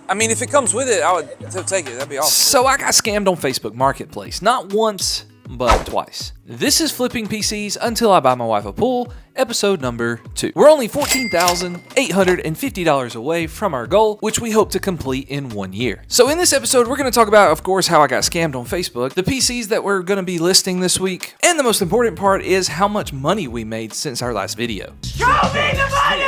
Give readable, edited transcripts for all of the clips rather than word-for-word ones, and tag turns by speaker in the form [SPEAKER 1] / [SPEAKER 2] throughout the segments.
[SPEAKER 1] I mean, if it comes with it, I would take it. That'd be awesome.
[SPEAKER 2] So I got scammed on Facebook Marketplace, not once, but twice. This is Flipping PCs Until I Buy My Wife a Pool, episode number 2. We're only $14,850 away from our goal, which we hope to complete in 1 year. So in this episode, we're going to talk about, of course, how I got scammed on Facebook, the PCs that we're going to be listing this week, and the most important part is how much money we made since our last video.
[SPEAKER 3] Show me the money!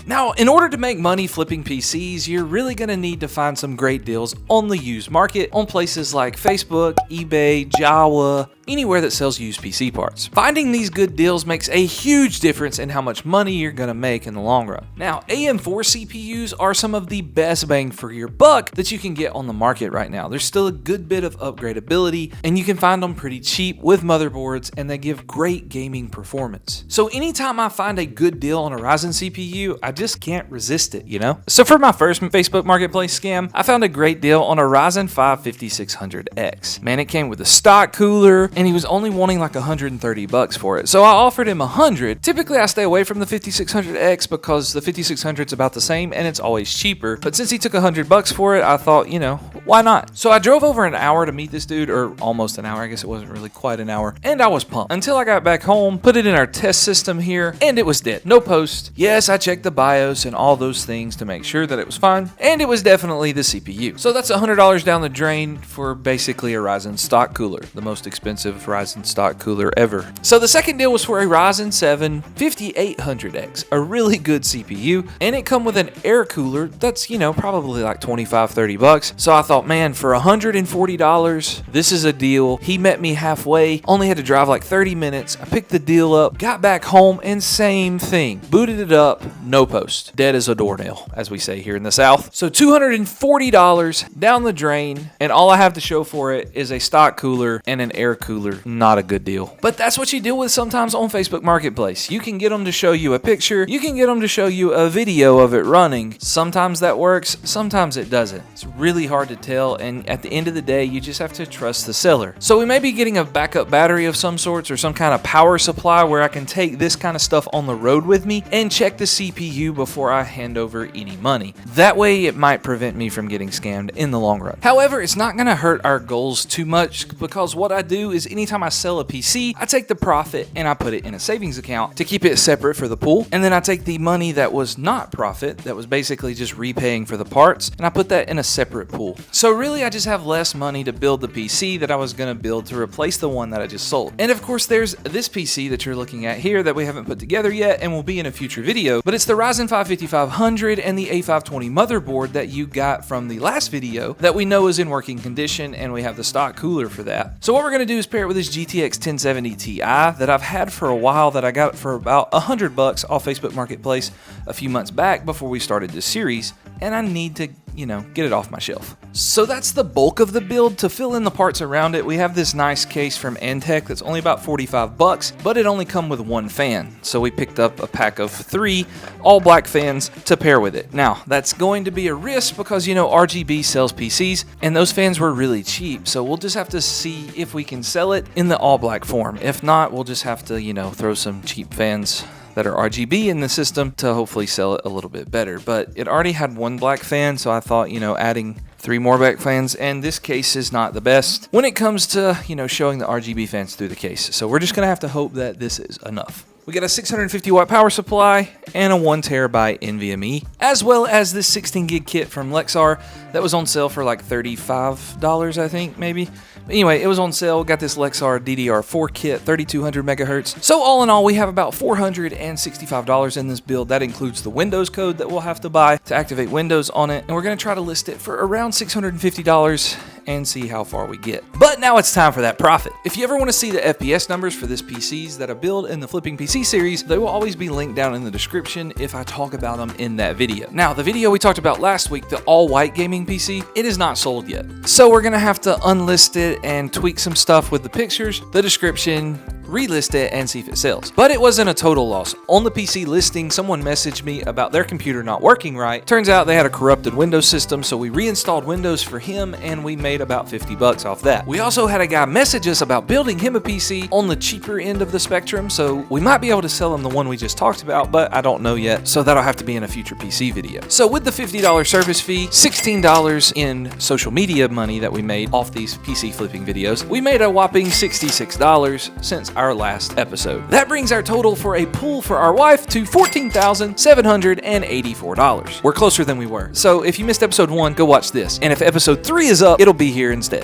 [SPEAKER 2] Now, in order to make money flipping PCs, you're really going to need to find some great deals on the used market on places like Facebook, eBay, Jawa, anywhere that sells used PC parts. Finding these good deals makes a huge difference in how much money you're going to make in the long run. Now, AM4 CPUs are some of the best bang for your buck that you can get on the market right now. There's still a good bit of upgradability, and you can find them pretty cheap with motherboards, and they give great gaming performance. So anytime I find a good deal on a Ryzen CPU, I just can't resist it, you know? So for my first Facebook Marketplace scam, I found a great deal on a Ryzen 5 5600X. Man, it came with a stock cooler, and he was only wanting like $130 for it. So I offered him $100. Typically I stay away from the 5600X because the 5600 is about the same and it's always cheaper. But since he took $100 for it, I thought, you know, why not? So I drove over an hour to meet this dude, or almost an hour. I guess it wasn't really quite an hour. And I was pumped until I got back home, put it in our test system here, and it was dead. No post. Yes, I checked the BIOS and all those things to make sure that it was fine. And it was definitely the CPU. So that's $100 down the drain for basically a Ryzen stock cooler, the most expensive Ryzen stock cooler ever. So the second deal was for a Ryzen 7 5800X, a really good CPU, and it come with an air cooler that's, you know, probably like $25-30. So I thought, man, for $140, this is a deal. He met me halfway, only had to drive like 30 minutes. I picked the deal up, got back home, and same thing. Booted it up, no post. Dead as a doornail, as we say here in the South. So $240 down the drain, and all I have to show for it is a stock cooler and an air cooler. Not a good deal. But that's what you deal with sometimes on Facebook Marketplace. You can get them to show you a picture. You can get them to show you a video of it running. Sometimes that works. Sometimes it doesn't. It's really hard to tell. And at the end of the day, you just have to trust the seller. So we may be getting a backup battery of some sorts or some kind of power supply where I can take this kind of stuff on the road with me and check the CPU before I hand over any money. That way it might prevent me from getting scammed in the long run. However, it's not going to hurt our goals too much because what I do is anytime I sell a PC, I take the profit and I put it in a savings account to keep it separate for the pool. And then I take the money that was not profit, that was basically just repaying for the parts, and I put that in a separate pool. So really I just have less money to build the PC that I was going to build to replace the one that I just sold. And of course there's this PC that you're looking at here that we haven't put together yet and will be in a future video, but it's the Ryzen 5 5500 and the A520 motherboard that you got from the last video that we know is in working condition, and we have the stock cooler for that. So what we're going to do is pair it with this GTX 1070 Ti that I've had for a while, that I got for about $100 off Facebook Marketplace a few months back before we started this series, and I need to, you know, get it off my shelf. So that's the bulk of the build. To fill in the parts around it, we have this nice case from Entech that's only about $45, but it only come with one fan. So we picked up a pack of 3 all black fans to pair with it. Now, that's going to be a risk because, you know, RGB sells PCs and those fans were really cheap. So we'll just have to see if we can sell it in the all black form. If not, we'll just have to, you know, throw some cheap fans that are RGB in the system to hopefully sell it a little bit better. But it already had one black fan, so I thought, you know, adding 3 more black fans, and this case is not the best when it comes to, you know, showing the RGB fans through the case. So we're just gonna have to hope that this is enough. We got a 650 watt power supply and a 1 terabyte NVMe, as well as this 16 gig kit from Lexar that was on sale for like $35, I think, maybe. But anyway, it was on sale. Got this Lexar DDR4 kit, 3200 megahertz. So all in all, we have about $465 in this build. That includes the Windows code that we'll have to buy to activate Windows on it. And we're gonna try to list it for around $650 and see how far we get. But now it's time for that profit. If you ever want to see the FPS numbers for this PCs that I build in the Flipping PC series, they will always be linked down in the description if I talk about them in that video. Now, the video we talked about last week, the all-white gaming PC, it is not sold yet. So we're gonna have to unlist it and tweak some stuff with the pictures, the description, relist it, and see if it sells. But it wasn't a total loss. On the PC listing, someone messaged me about their computer not working right. Turns out they had a corrupted Windows system, so we reinstalled Windows for him and we made about $50 off that. We also had a guy message us about building him a PC on the cheaper end of the spectrum, so we might be able to sell him the one we just talked about, but I don't know yet, so that'll have to be in a future PC video. So with the $50 service fee, $16 in social media money that we made off these PC flipping videos, we made a whopping $66 since our last episode. That brings our total for a pool for our wife to $14,784. We're closer than we were. So if you missed episode 1, go watch this. And if episode 3 is up, it'll be here instead.